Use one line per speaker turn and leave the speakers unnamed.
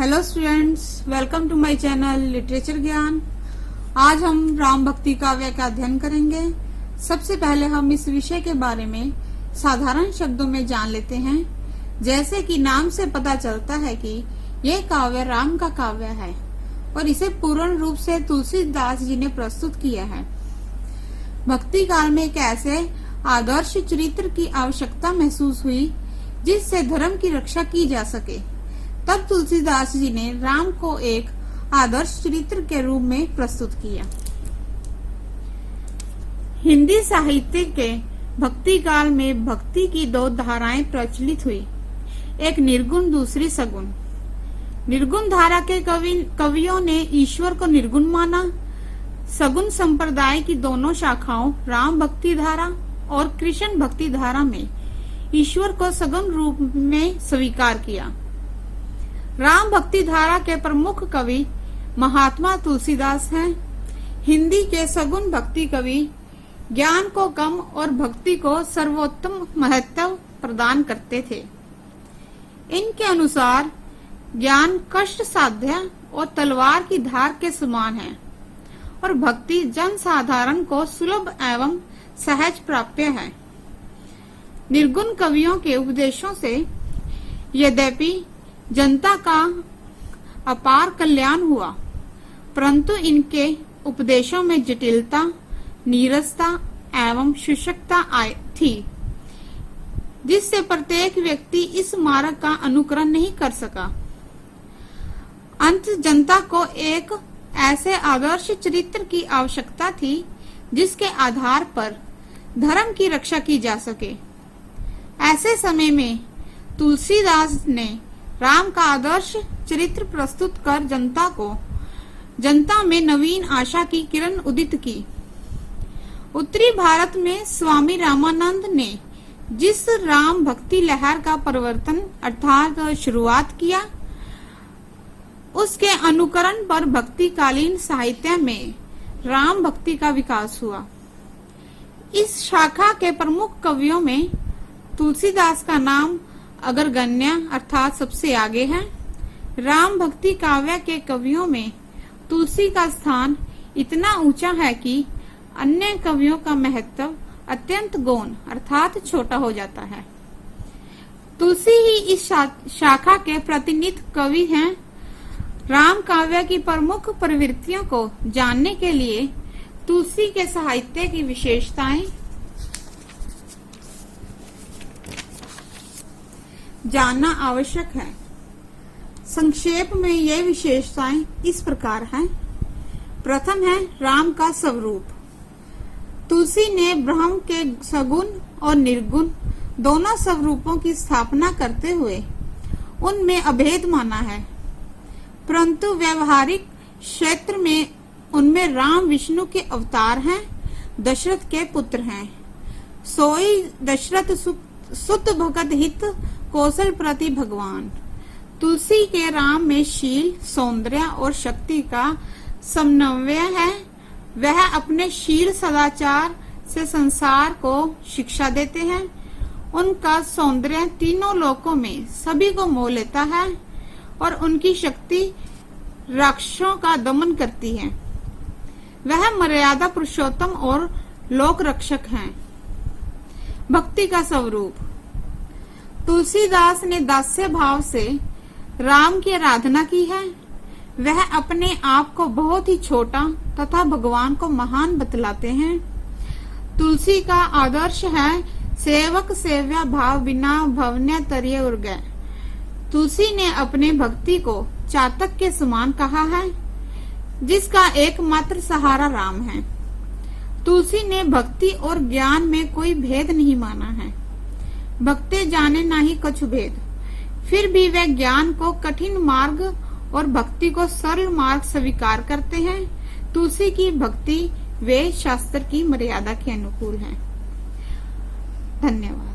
Hello students, welcome to my channel literature Gyan. आज हम राम भक्ति काव्य का अध्ययन करेंगे। सबसे पहले हम इस विषय के बारे में साधारण शब्दों में जान लेते हैं। जैसे कि नाम से पता चलता है कि यह काव्य राम का काव्य है और इसे पूर्ण रूप से तुलसीदास जी ने प्रस्तुत किया है। भक्ति काल में एक ऐसे आदर्श चरित्र की आवश्यकता महसूस हुई जिससे धर्म की रक्षा की जा सके। तब तुलसीदास जी ने राम को एक आदर्श चरित्र के रूप में प्रस्तुत किया। हिंदी साहित्य के भक्ति काल में भक्ति की दो धाराएं प्रचलित हुई, एक निर्गुण, दूसरी सगुण। निर्गुण धारा के कवियों ने ईश्वर को निर्गुण माना। सगुण संप्रदाय की दोनों शाखाओं राम भक्ति धारा और कृष्ण भक्ति धारा में ईश्वर को सगुण रूप में स्वीकार किया। राम भक्ति धारा के प्रमुख कवि महात्मा तुलसीदास हैं। हिंदी के सगुण भक्ति कवि ज्ञान को कम और भक्ति को सर्वोत्तम महत्व प्रदान करते थे। इनके अनुसार ज्ञान कष्ट साध्य और तलवार की धार के समान है और भक्ति जन साधारण को सुलभ एवं सहज प्राप्य है। निर्गुण कवियों के उपदेशों से यद्यपि जनता का अपार कल्याण हुआ, परंतु इनके उपदेशों में जटिलता, नीरसता एवं शुष्कता थी, जिससे प्रत्येक व्यक्ति इस मार्ग का अनुकरण नहीं कर सका। अंत जनता को एक ऐसे आदर्श चरित्र की आवश्यकता थी जिसके आधार पर धर्म की रक्षा की जा सके। ऐसे समय में तुलसीदास ने राम का आदर्श चरित्र प्रस्तुत कर जनता में नवीन आशा की किरण उदित की। उत्तरी भारत में स्वामी रामानंद ने जिस राम भक्ति लहर का प्रवर्तन अर्थात शुरुआत किया, उसके अनुकरण पर भक्तिकालीन साहित्य में राम भक्ति का विकास हुआ। इस शाखा के प्रमुख कवियों में तुलसीदास का नाम अग्रगण्य अर्थात सबसे आगे है। राम भक्ति काव्य के कवियों में तुलसी का स्थान इतना ऊंचा है कि अन्य कवियों का महत्व अत्यंत गौण अर्थात छोटा हो जाता है। तुलसी ही इस शाखा के प्रतिनिधि कवि हैं। राम काव्य की प्रमुख प्रवृत्तियों को जानने के लिए तुलसी के साहित्य की विशेषताएं जानना आवश्यक है। संक्षेप में ये विशेषताएं इस प्रकार हैं। प्रथम है राम का स्वरूप। तुलसी ने ब्रह्म के सगुण और निर्गुण दोनों स्वरूपों की स्थापना करते हुए उनमें अभेद माना है, परंतु व्यवहारिक क्षेत्र में उनमें राम विष्णु के अवतार हैं, दशरथ के पुत्र हैं। सोई दशरथ सुत भगत हित कौशल प्रति भगवान। तुलसी के राम में शील, सौंदर्य और शक्ति का समन्वय है। वह अपने शील सदाचार से संसार को शिक्षा देते हैं। उनका सौंदर्य तीनों लोकों में सभी को मोह लेता है और उनकी शक्ति राक्षसों का दमन करती है। वह मर्यादा पुरुषोत्तम और लोक रक्षक हैं। भक्ति का स्वरूप। तुलसीदास ने दास्य भाव से राम की आराधना की है। वह अपने आप को बहुत ही छोटा तथा भगवान को महान बतलाते हैं। तुलसी का आदर्श है सेवक सेव्या भाव बिना भवन्य तरिय उड़ गए। तुलसी ने अपने भक्ति को चातक के समान कहा है, जिसका एकमात्र सहारा राम है। तुलसी ने भक्ति और ज्ञान में कोई भेद नहीं माना है। भक्ते जाने नाही कछु भेद। फिर भी वे ज्ञान को कठिन मार्ग और भक्ति को सरल मार्ग स्वीकार करते हैं। तुलसी की भक्ति वेद शास्त्र की मर्यादा के अनुकूल है। धन्यवाद।